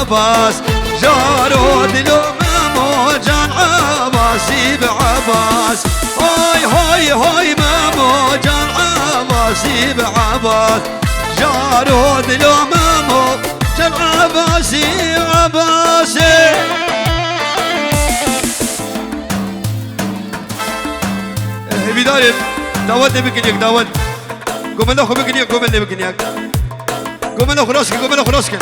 بعباس جارود لو مامو جان عباسي بعباس هاي هاي هاي مامو جان عباسي بعباس جارود لو مامو جان عباسي عباسي بدارم داود بكنيك داود قوم ناخذ بكنيك قوم بكنيك قوم ناخذ راسك قوم ناخذ راسك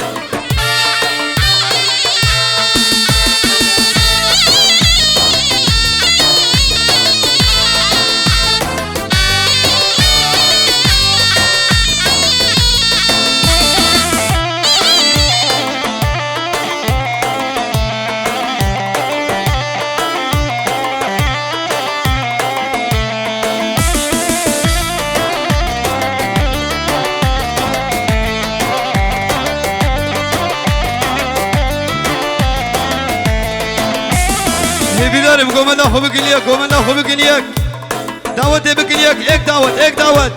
بدارم قوم ناخذ بكنيك قوم ناخذ بكنيك داود بكنيك ايك داود ايك داود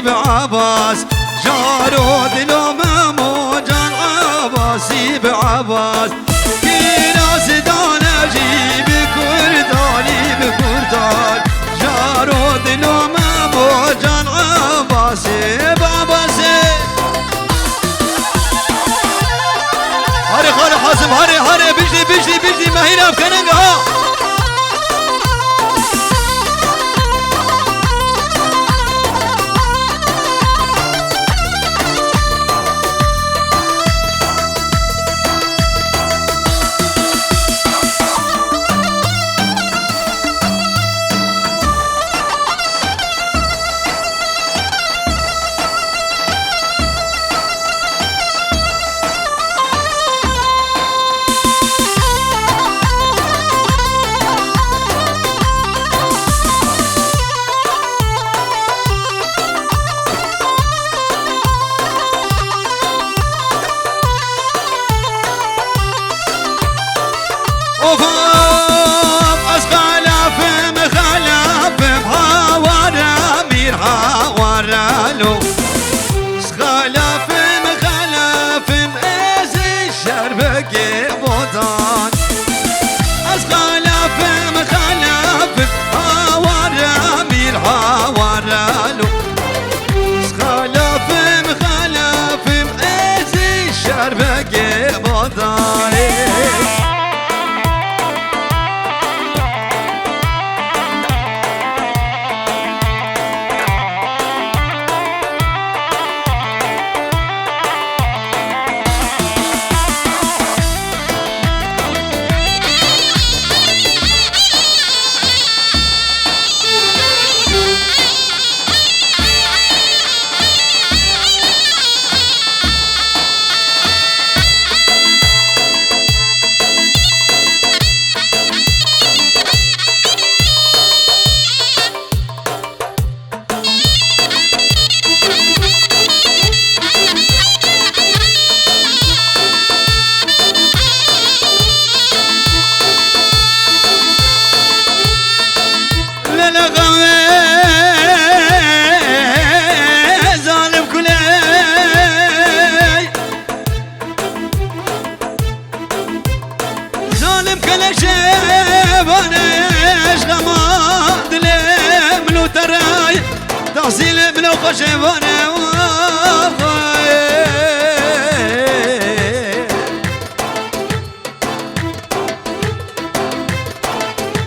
بعباس جارود لو مامو جان عباسي بعباس في ناس دانا جيب كرداني بكردان جارود لو مامو جان عباسي بعباسي هاري خالي حاسب هاري هاري بجلي بجلي بجلي ما هنا بكننقها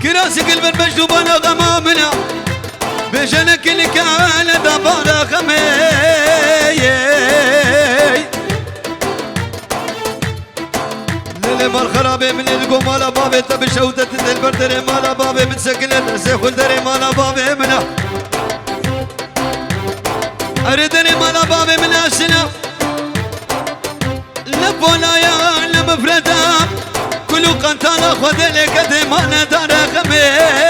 كراسي قلب المجدوب انا غمامنا بجنك اللي كان دبار خمي للي بالخرابي من القوم على بابي تبي شوتة البردري مالا بابي من سكنة سيخل دري مالا بابي منه أردني مالا بابي من أسنا لبولايا لمفردا كلو قنطانا خود لك دمانا دار خمي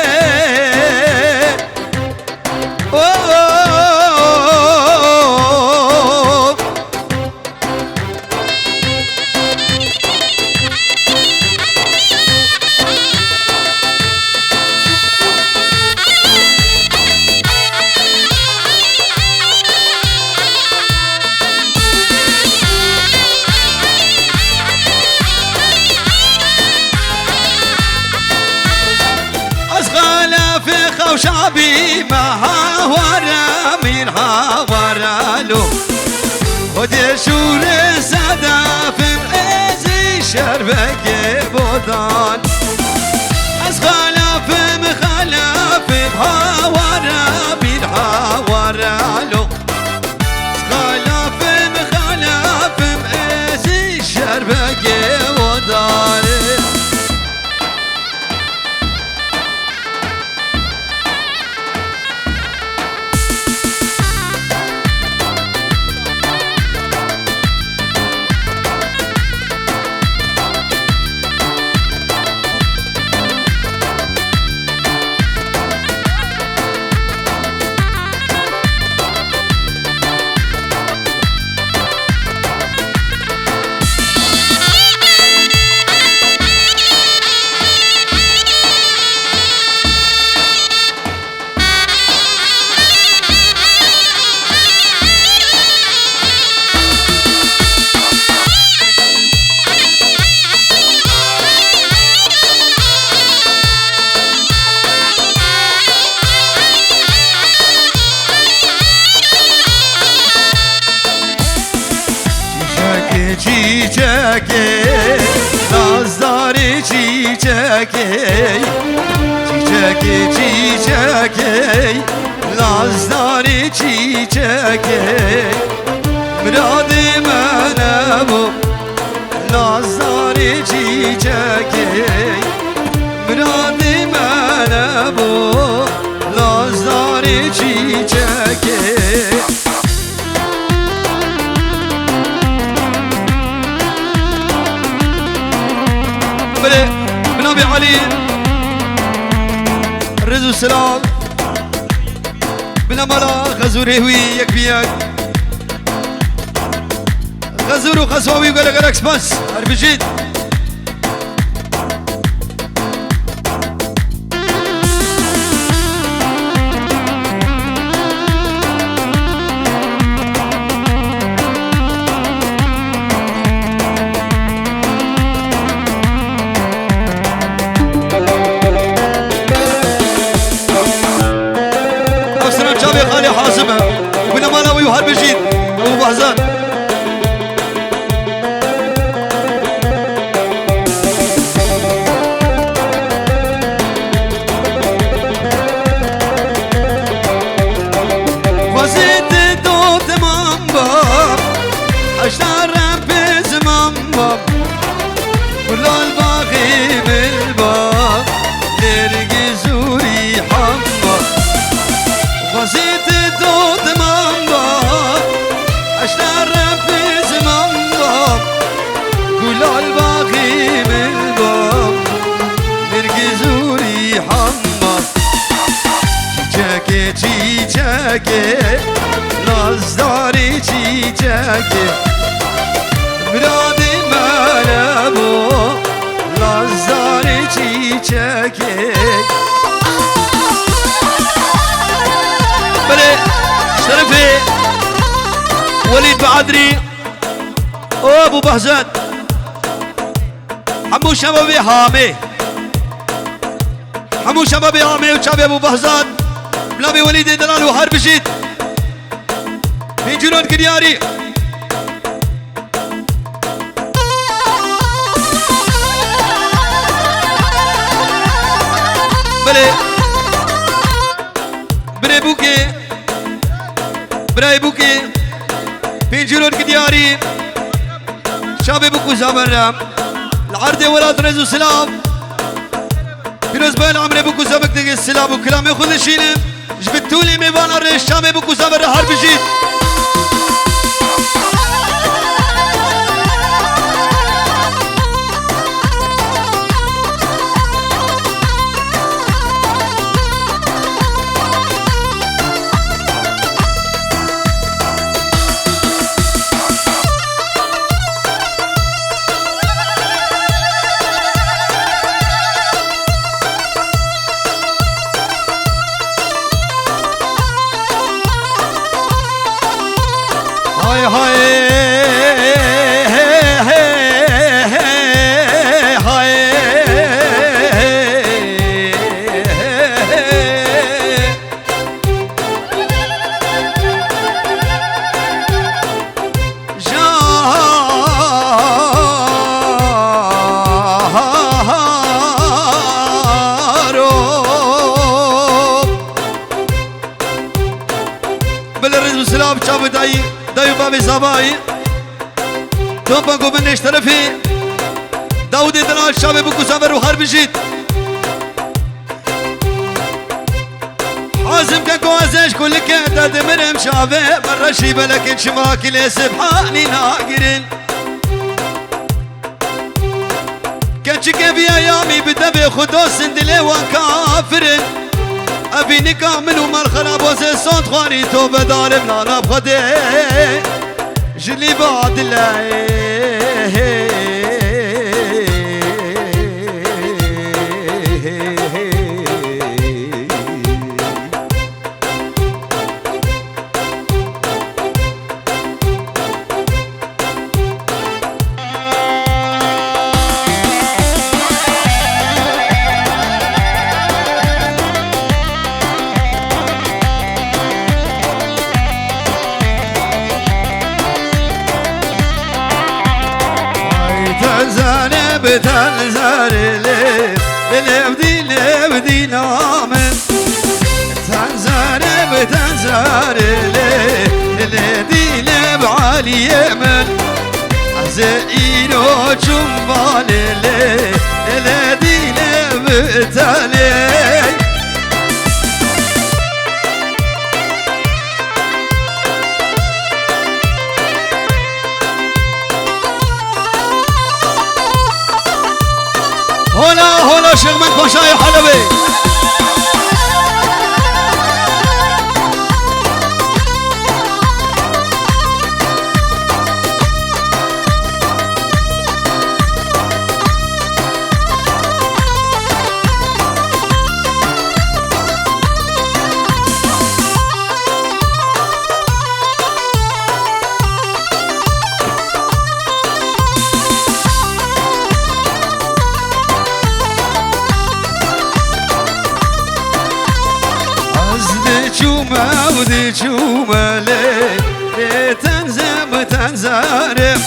وشعبي ما هاورا من هاورا له ودي شور سادا في عزي شربك بودان أسخالا في مخالا في هاورا من هاورا له أسخالا في مخالا في عزي شربك بودان çiçeki nazları çiçeki çiçeki çiçeki nazları çiçeki muradım ana bu nazları çiçeki muradım ana bu nazları çiçeki بنبي علي الرز والسلام بلا ملا غزوري هوي يكفيك غزور وخصواوي وقال لك ركس بس هربجيت خالي حاسمه وبنا مالاوي وهرب جيد ابو بهزان وزيد دوت مامبا اشتار بزمان باب ولا الباقي بالباب نرقي زوري حمبا وزيد دود مامبا اشتر في زمان باب كل الباقي من باب نرقي زوري حمبا çiçeki çiçeki nazları çiçeki muradim bana bu nazları çiçeki شرفي وليد بعدري ابو بهزاد حمو شبابي حامي حمو شبابي حامي وشابي ابو بهزاد بلابي وليد دلال وحرب جيت في جنون كدياري بلي بلي بوكي براي بوكي بينجرون كدياري شابي بوكو زامرنا العرض ولاد رزو سلام فيروز بين عمري بوكو زامك السلام وكلام ياخذ الشيلم جبتولي ميبان الريش شامي بوكو زامر حرب جيت هاي هاي دايو بابي زباي توبا قومنش طرفي داودي دلال شابي بكو سافر وخار بجيت حازم كاكوازش كل كاتا دمرم شابي برشي بلكن شماكي لسبحاني ناقرين كاتشي كيفي ايامي بدبي خدو سندلي وكافرين ابي كامل ومال خراب وزي صوت خواني تو بدار بنانا بخدي جلي بعد بتنزر لبدي نامن تنزر بتنزر لبدي بعلي من زينو جنبال لبدي بتالي هلا شيخ من بشاي حلبي ودي شومة لي تنزم تنزارم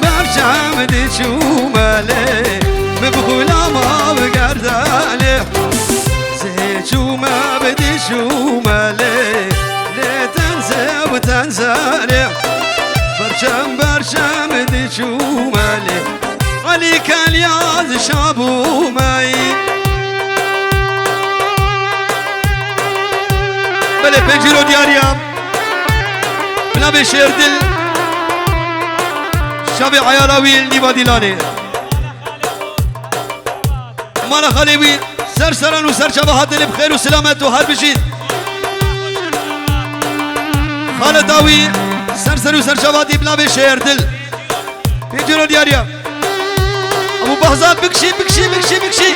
برشام دي شومة لي ببخولا ما بقردالي زي شومة بدي شومة لي تنزم تنزارم برشام دي شومة لي عليك الياز شابو ماي بله پنجیرو دیاریم بنابه شیردل شب عیالاویل نیبا دیلانه مانا خالیویل سر سران و سر شبه دل بخیر و سلامت و هر بشید خالداوی سر سر و سر شبه دی بنابه شیردل پنجیرو دیاریم ابو بحزاد بکشی بکشی بکشی بکشی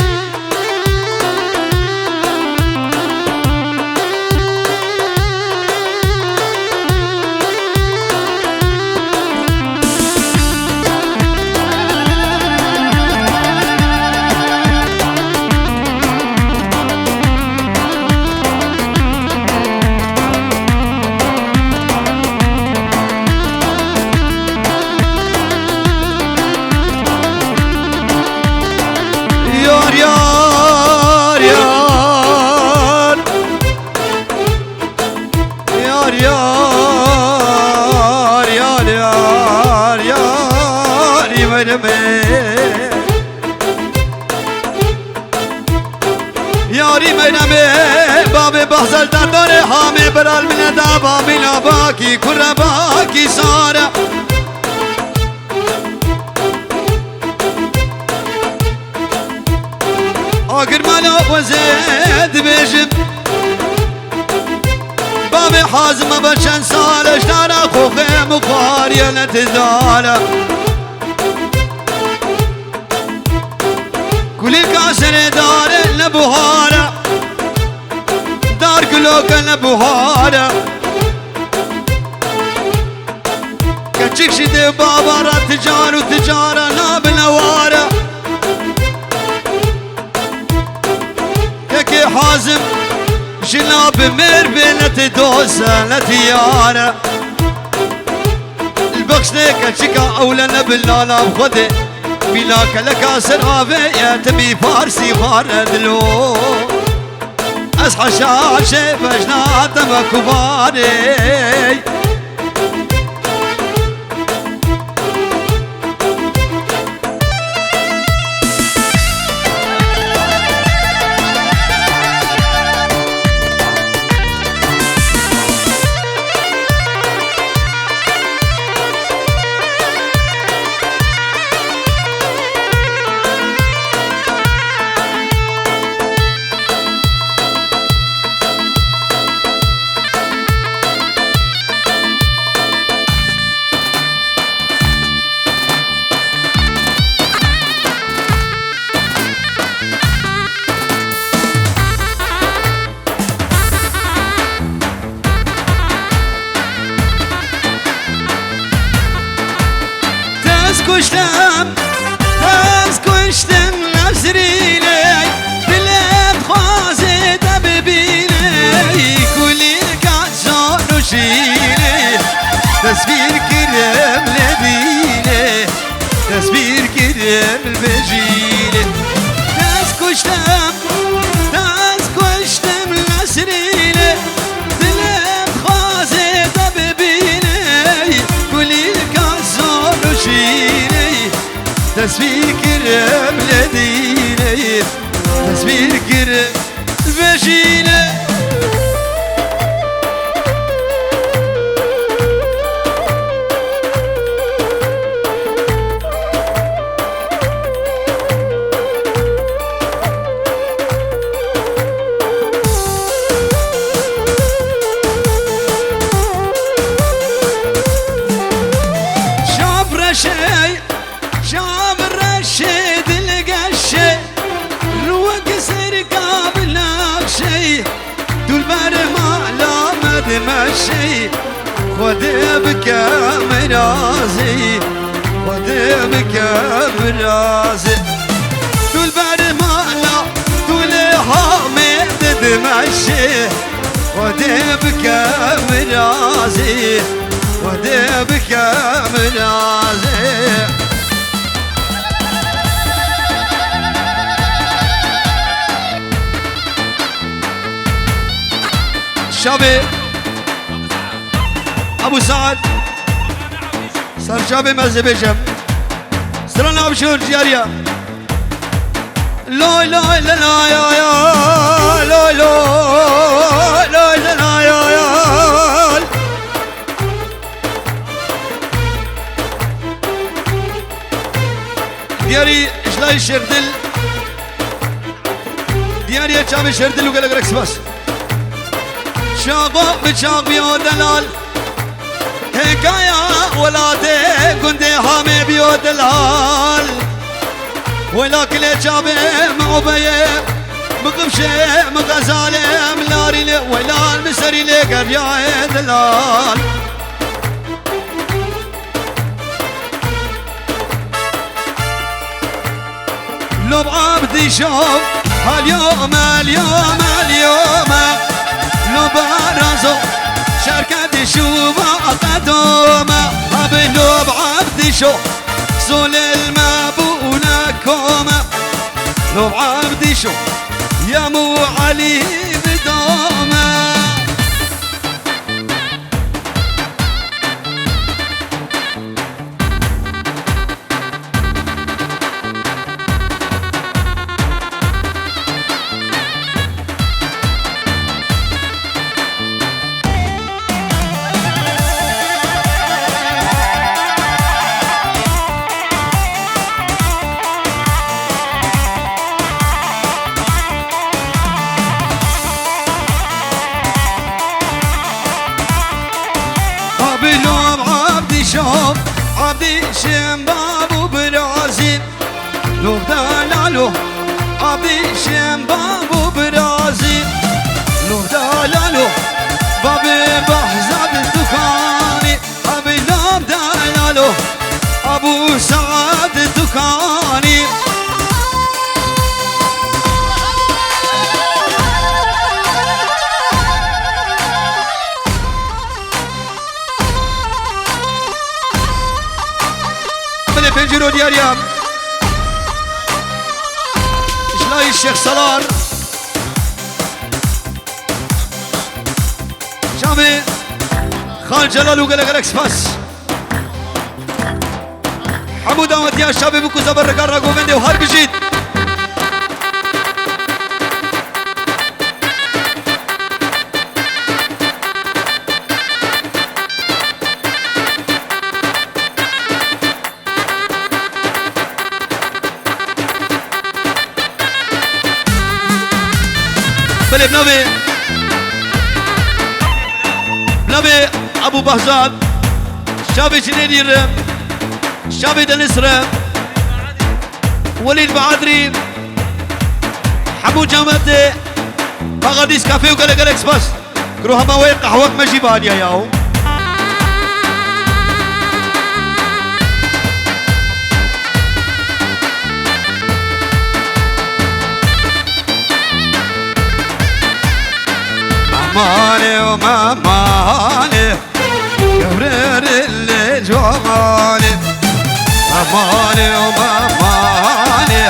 یاری منمه باب بحزل در داره همه برال من دابا من باکی کره باکی ساره آگر مالا وزید بیشم باب حازم بچن سالش داره خوخه مخاری نتزاره كل كاسر دار لبهارة دار كلوك لبهارة كچك شده بابارا تجار و تجارة ناب نوارة كي حازم جناب مر بنت دوسة لتيارة البخش كچكا أولا نبلانا بخده بلاك لك سرغابة يا تبي فارسي خاردلو أصحى شاشة بجنات مكباري كشتم تاز كشتم نفسريني دلت خوازت ببيني كلي كعزان وشيني تصوير كرم لديني تصوير كرم بجيني تاز كشتم نفسريني دلت خوازت ببيني كلي كعزان وشيني تصوير كرم لديني تصوير كرم بجيني شاب رشي شاب الرشيد القشي روق سرقاب نقشي دول برما لا مدمشي خد بكام رازي خد بكام رازي دول برما لا دول حامد دمشي خد بكام رازي خد بكام رازي شابي ابو سعد صار شابي مزبي شاب سرنا ابشور جاريا لا لا لا لا يا يا لا لا لا لا يا يا دياري اشلاي شردل دياري شابي شردل وقال لك ركس بس شاقو بشاق بيو دلال حكاية ولادي قندي حامي بيو دلال ولا كل شابي معبية مقبشة مغزالي ملاري لي ولا المسري لي قريا دلال لو بعبدي شوف هاليوم اليوم اليوم لو برازو شركة شوفا قدوما لو بعبدي شوف سول المبونة كوما لو بعبدي شوف يا مو علي بدوما شوف عبدي شمباب وبرازيل لو دلالو عبدي شمباب وبرازيل لو دلالو بابي بحزاب الدكاني عبي لو دلالو مالو ابو سعد دكاني من بنجرو دياريام اشلاي الشيخ صلار شامي خال جلال وقال لك اكسباس حمود احمد يا شباب بكو زبر رقار رقو بندي وهار بجيد بلي بنبي بنبي ابو بهزاد شابي جنيدير شابي دنسرة وليد بعدري حمود جامدة بغداديس كافيه وقال لك اكسباس كروها ما وين قهوك ماشي باليا ياو ماماني وماماني يورير اللي جواني ماماني وماماني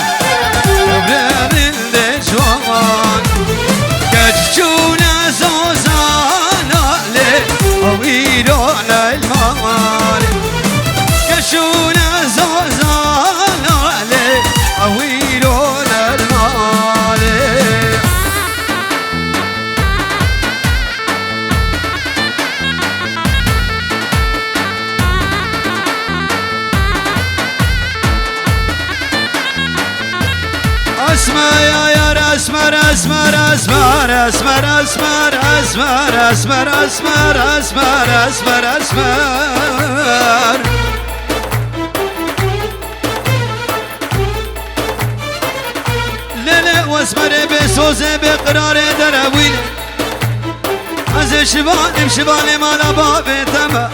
يورير اللي جواني كتشونا زوزانا لي ويلونا المالي كتشونا زوزانا لي ويلونا المالي اسمر يا اسمر اسمر اسمر اسمر اسمر اسمر اسمر اسمر اسمر اسمر اسمر ليلة واسمر بسوزة بقرار دراويل از شبالم شبالم على باب تما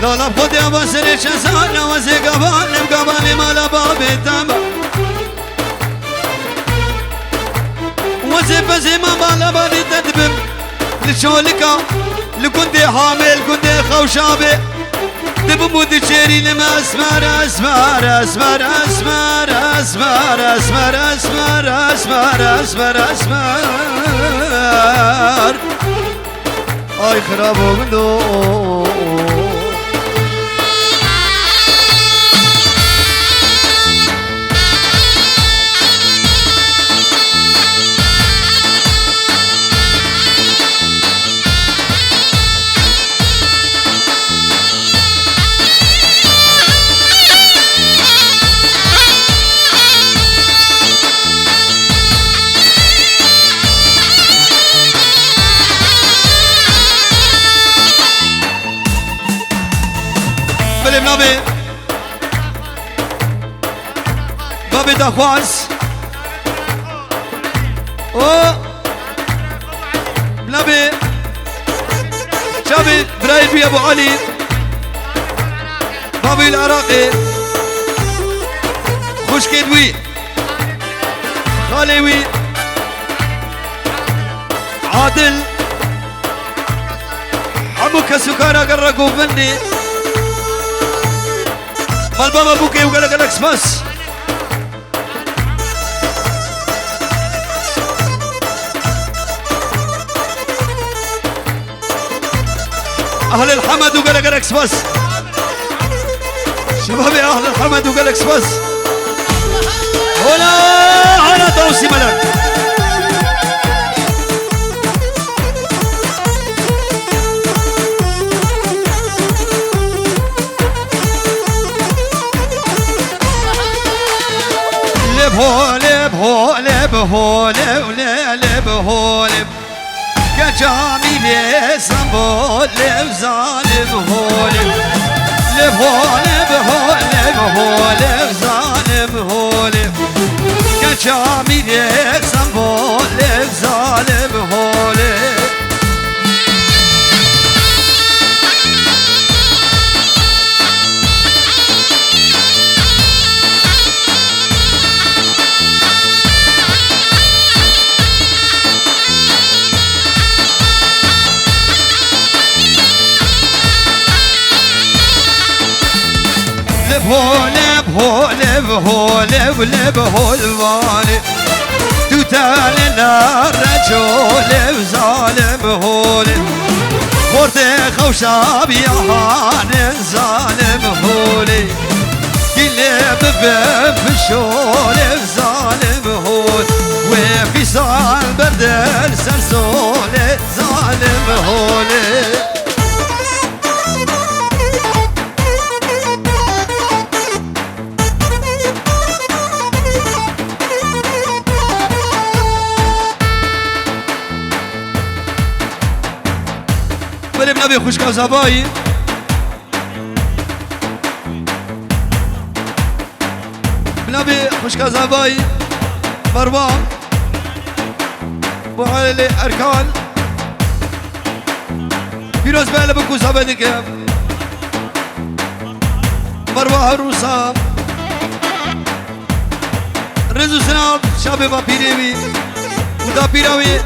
لالا بخودي واسر شزان واسي قبالم قبالم على باب تما وزي بزي ما بالا بالي تدبم لشولكا لكندي حامل كندي خوشابي دبم ودي شيري لما اسمر اسمر اسمر اسمر اسمر اسمر اسمر اسمر اسمر اسمر اي خرابو من دو بنبي بابي دخواس او بنبي شابي برايد بي ابو علي بابي العراقي خوش كدوي خاليوي عادل حموك سكارا قرقوا مني مال بابا بوكي وقال لك الاكسباس اهل الحمد وقال لك الاكسباس شبابي اهل الحمد وقال لك اكسباس هنا على توسي ملك هولب هولب هولب لب هولب كجامي زنبول ظالم هولب لب هولب هولب هولب ظالم هولب كجامي زنبول ظالم هولب هولب هولب هولب لب هولواني توتالنا الرجل ظالم هولب خورد خوشاب يهان ظالم هولي قلب بفشول ظالم هول وفي صال بردل سرسول ظالم هولي بریم نبی خوشگاه زبایی نبی خوشگاه زبایی مروان بوعلي أركان فيروز بيلا بكو زبدك مروة هروسا رزو سناب شابه بيريوي ودا بيراوي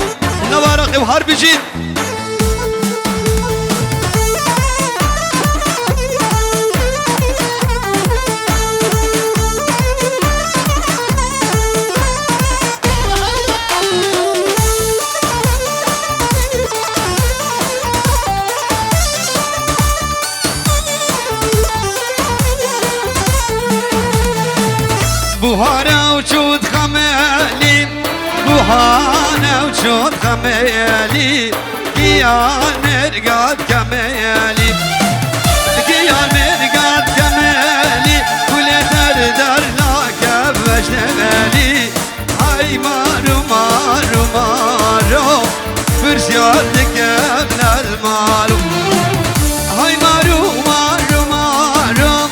نوارق وحرب جيد بوهانا وجود خمالي بوهانا وجود خمالي قيان مرقاد كمالي قيان مرقاد كمالي كل دردر لا كفش نمالي هاي مارو مارو مارو فرسياتك من المارو هاي مارو مارو مارو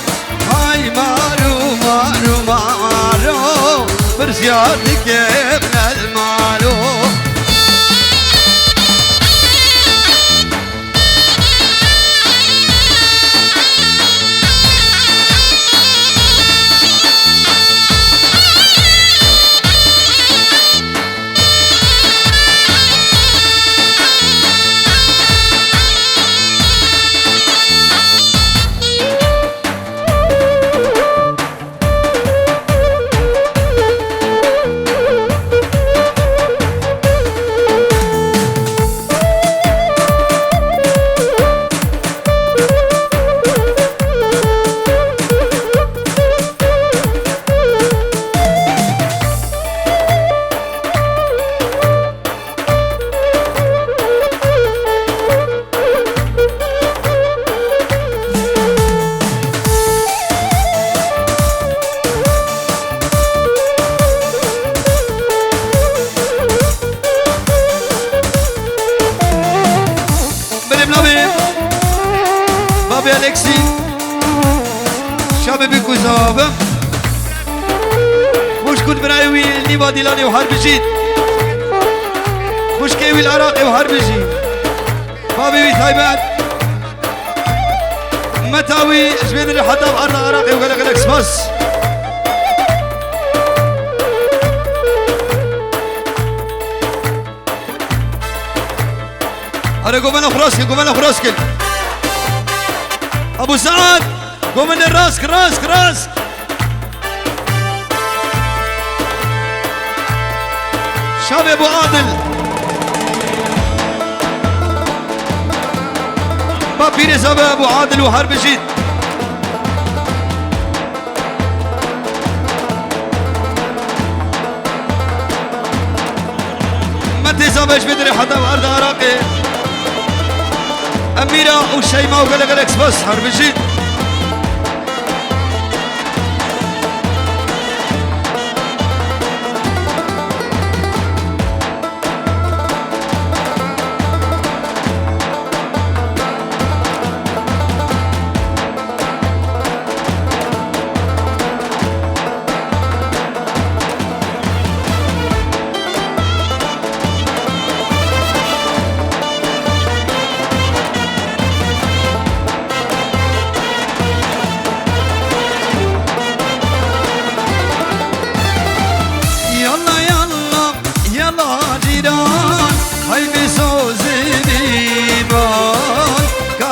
هاي مارو مارو مارو فرسياتك من المارو بابي أليكسي شابي بيكو زابم خوش كنت برايوي نيبا ديلاني وحرب جيد خوش كيوي العراقي وحرب جيد بابي بي تايبان متاوي جبين اللي حتى بأرض عراقي وقالك لك سباس أنا قومنا فراسك قومنا فراسك أبو سعد قومنا راسك راسك راسك شاب أبو عادل بابيني سبب أبو عادل وحرب جيد متى سبب بدري حتى بأرض عراقي أميرة وشيماء وقلق الأكس بس حرب جيد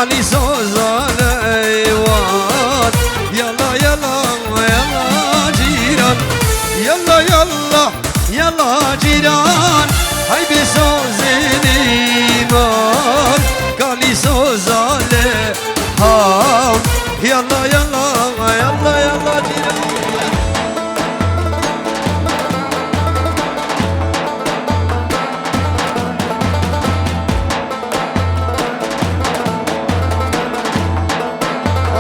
Ali sozan eyvan Yala yala يلا يلا يلا يلا جيران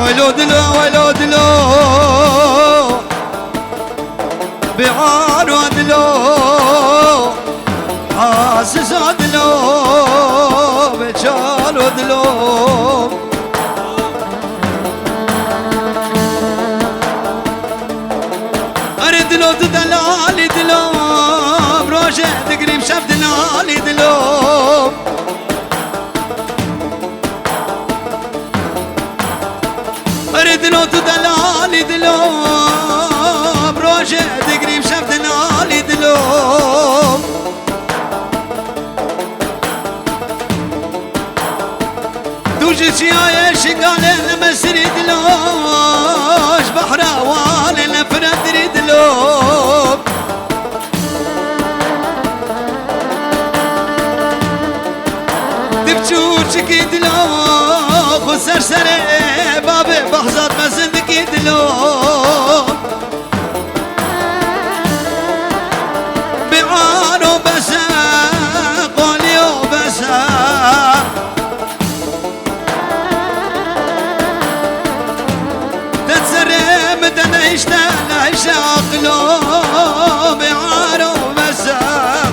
ويلو دلو ويلو دلو بعار ودلو حاسس ودلو بشال ودلو أريد دلو تدلالي دلو بروجه تقريب شاف دلالي دلو أريد لو تدلالي دلو بروجه تقريب شاف دلالي دلو توجي شيايا شقال المسري دلوش بحرا والي لفرد ريدلو تبجوشكي دلو خسر سري بابي بحظات مزندكي دلو بعانو بسا قوليو بسا تتسري مدن عيشتا نعيش عقلو بعانو بسا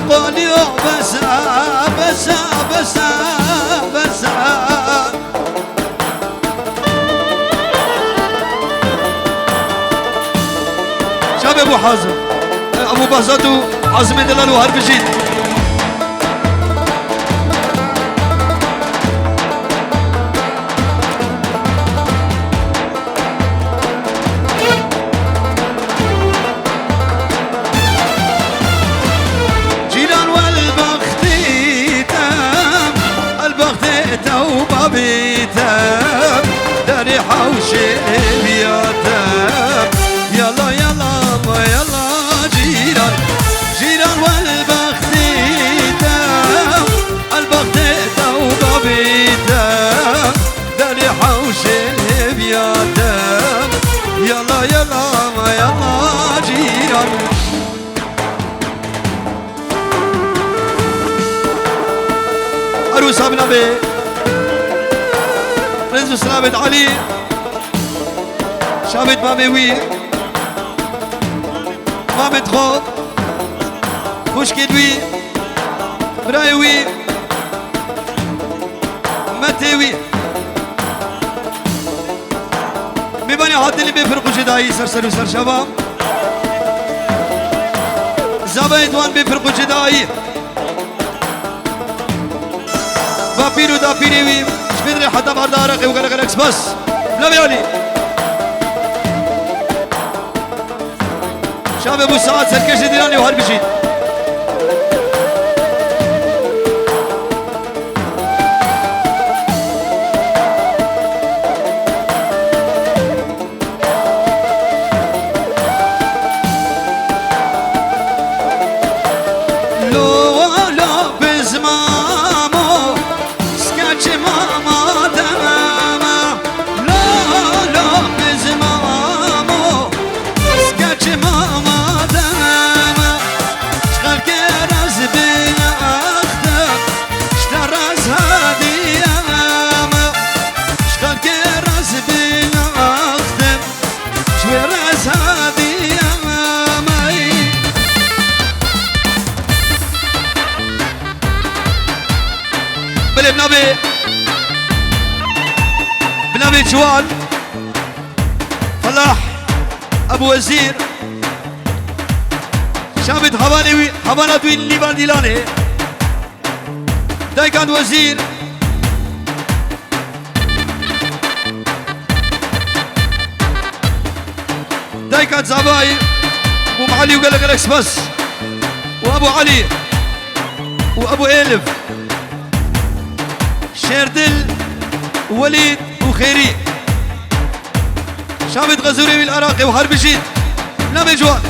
قوليو بسا بسا بسا بسا شاب ابو حازم ابو بهزاتو عزم دلال وهرب جيد جيران والبخت تام البخت توبابي تام داري حوشي بياتام يلا يلا يلا جيران جيران والبخت تام البخت توبابي تام داري حوشي بياتام يلا يلا يلا جيران عروس ابن ابي رزق سلامة علي شابت مامي وي مامي تخوض خوشكي دوي براي وي متي وي بيباني حد اللي بيفرقوا جداي سرسر وسر شباب زبايد وان بيفرقوا جداي بابيرو دا بيريوي شبيدري حتى باردارق وقالك الاكس بس بلا بيالي شاب ابو سعد سركش ديراني وهرب جيد بنبي جوال فلاح ابو وزير شابت حبانة دوين ليبان ديلاني دايكان وزير دايكان زباي ابو علي وقال لك بس وابو علي وابو الف شيردل وليد وخيري شابت غزوري بالعراقي وحرب جيد نبي جوال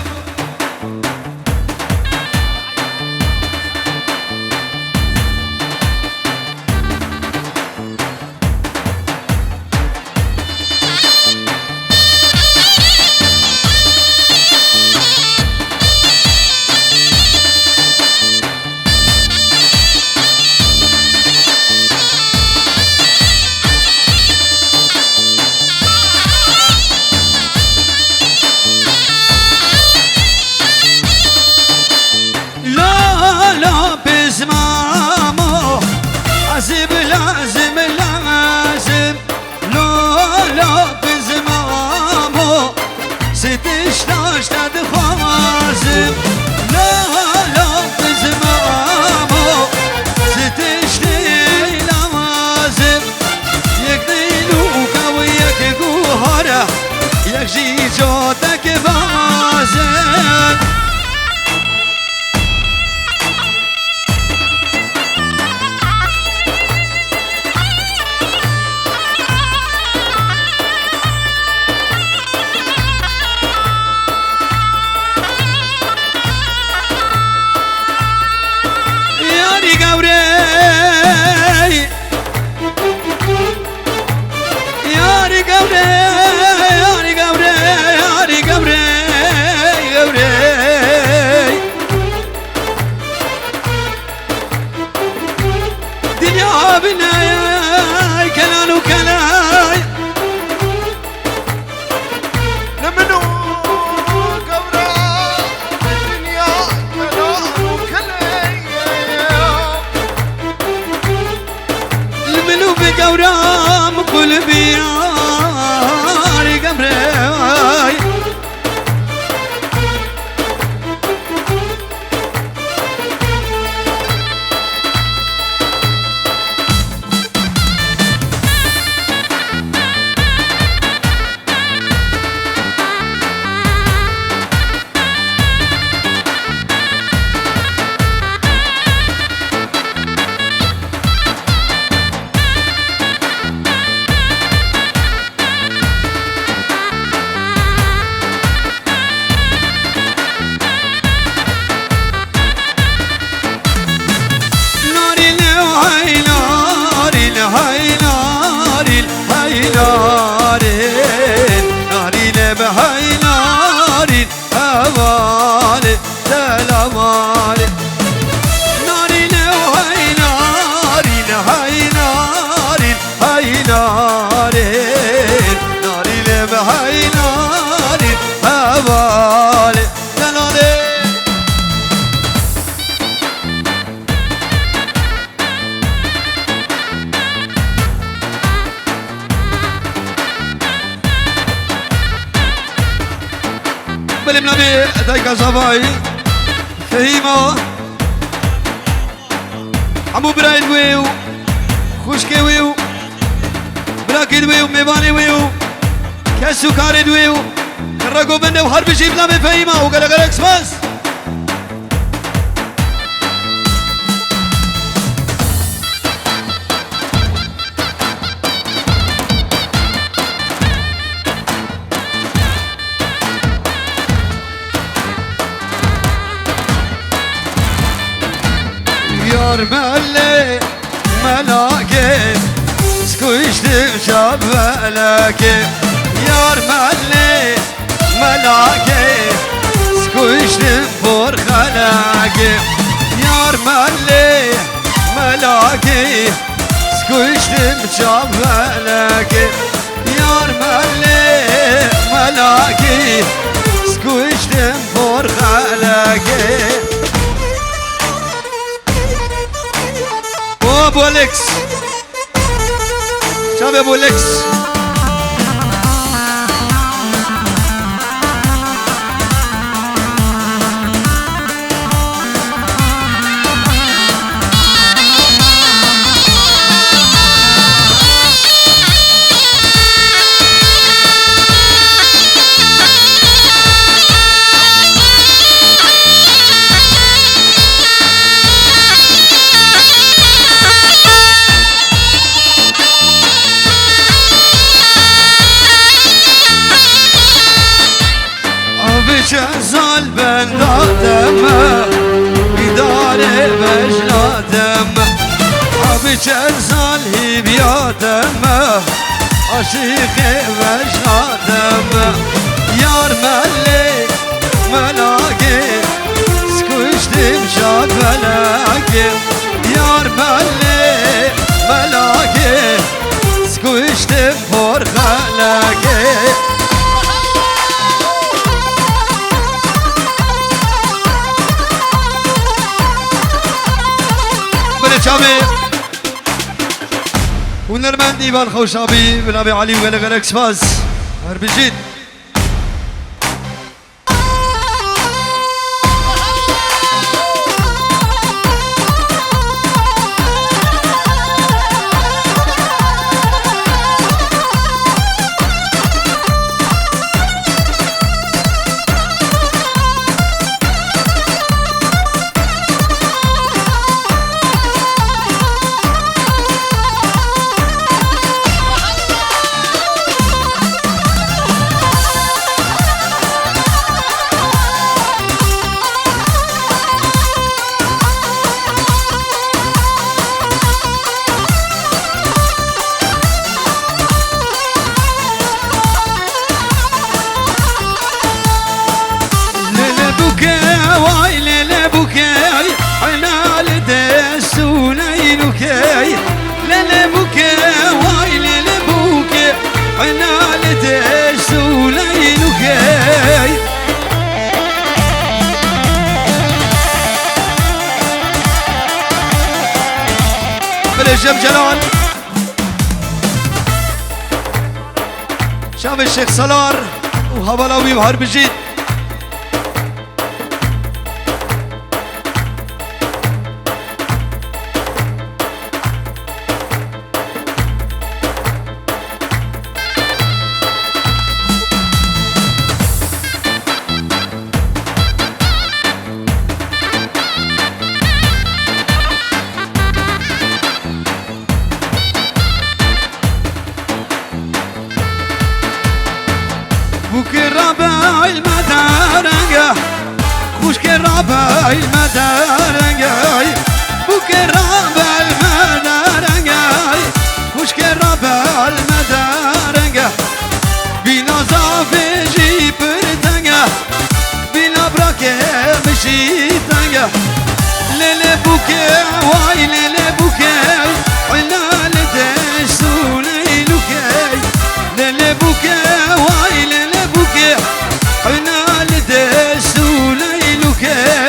قبل منامي دايكا صباي فهيمة عمو برايد ويو خوشكي ويو براكيد ويو ميباني ويو كاسو كارد ويو كرقو بنده وحرب جيب لامي فهيمة وقلق اكسباس يار ملي ملاكي سكوشتم شبلكي يار ملي ملاكي سكوشتم فرخلاكي يار ملي ملاكي سكوشتم شبلكي يار ملي ملاكي سكوشتم فرخلاكي ابو اليكس شباب ابو اليكس جزال بندادم بداري بجلادم أبي جزال هي بيادم عشيقي بجلادم يار ملي ملاقي سكوشتم شابلاقي يار ملي ملاقي سكوشتم فرخلاقي شابي ونرمندي بالخوشابي بنابي علي وغلق اكسباس هربجيت الشيخ جلال شاف الشيخ سلار وهبلاوي وهربجيت رابع المدارنجاي بوكي رابع المدارنجاي وشكي رابع المدارنجا بينا زافي جيبرتنجا بينا براكي مشيتنجا ليلي بوكي واي ليلي بوكي علال دشتوني لوكي ليلي بوكي واي ليلي بوكي علال دشتوني لوكي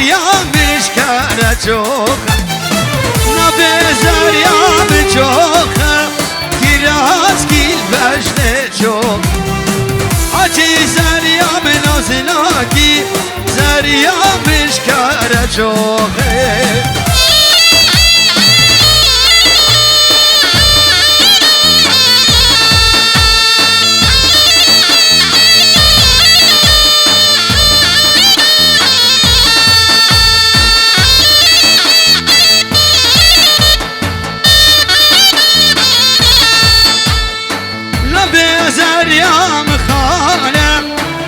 زریا مشکره چوخه نبه زریا بچوخه کراز گیل بشنه چوخ حاجی زریا منازلاکی زریا مشکره چوخه زريام خانه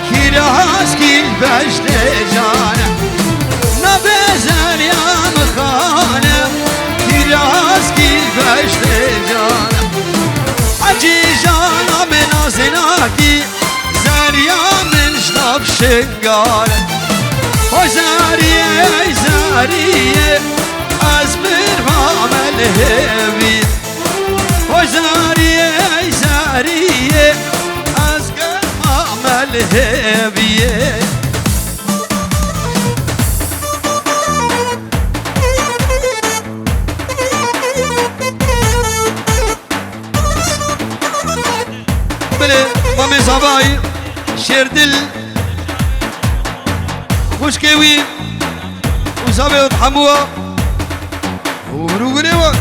كراس كيل بشت جانه نبي زريام خانه كراس كيل بشت جانه حجي جانا من ازناكي زريام من شنب شنقاله وزاريه زاريه ازمر مامل هبي وزاريه زاريه ازقر مامل هبيه بله مامي صباي شير دل خوش كوي وصابي وطحموها وروغريوه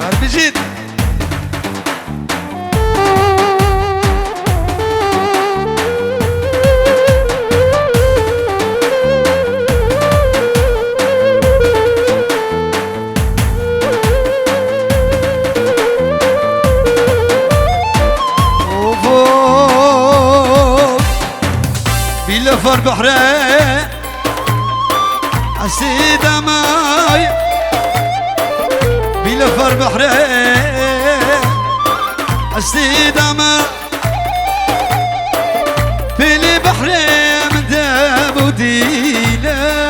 عارف جيت بلفر بحرين عسيد ماي بلفر بحرين عسيد ماي بلي بحرين من داب ودينا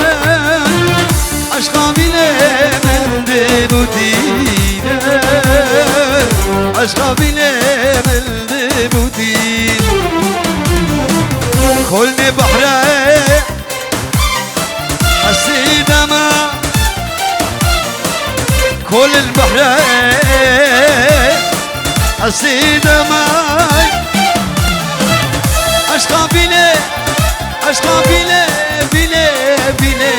عشقامي من داب ودينا عشقامي من داب ودينا كلني بحرين حسيت ما كل البحرين حسيت ما عشقا بيلي عشقا بيلي بيلي بيلي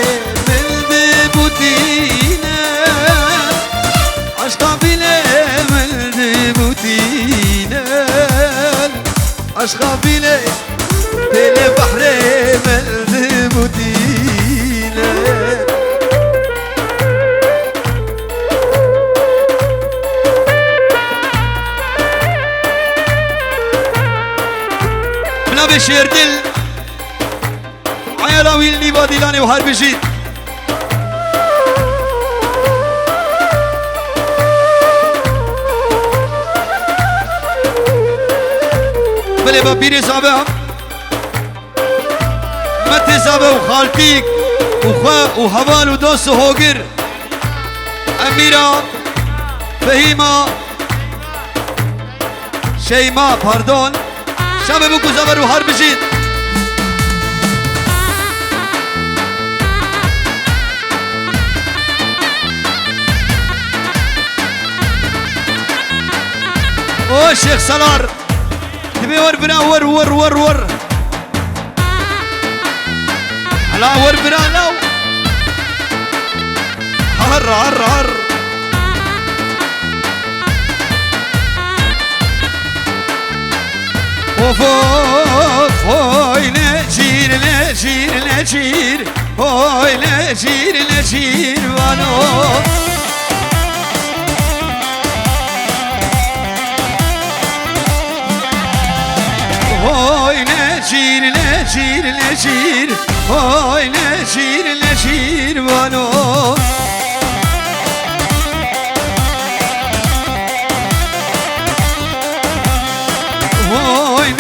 من دبوتينا عشقا بيلي من دبوتينا عشقا بيلي بيلي بحرين من دبوتينا بنابي شير دل عيالاوي اللي بادلاني وحرب جيت بلي بابيري صابهم متي صابه وخالتيك وخوا وهوال ودوس وهوجر أميرة فهيمة شيماء باردون شباب بوكو زبر وحرب جيت او شيخ سلار تبي ور بنا ور على ور بنا لو هر اوف اوف هوي نجير هوي نجير وانو هوي نجير هوي نجير وانو هوي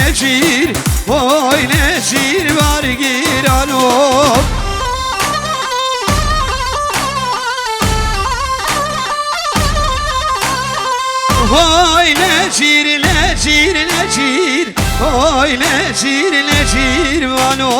نجير هوي نجير بارگیرانو هوي نجير هوي نجير وانو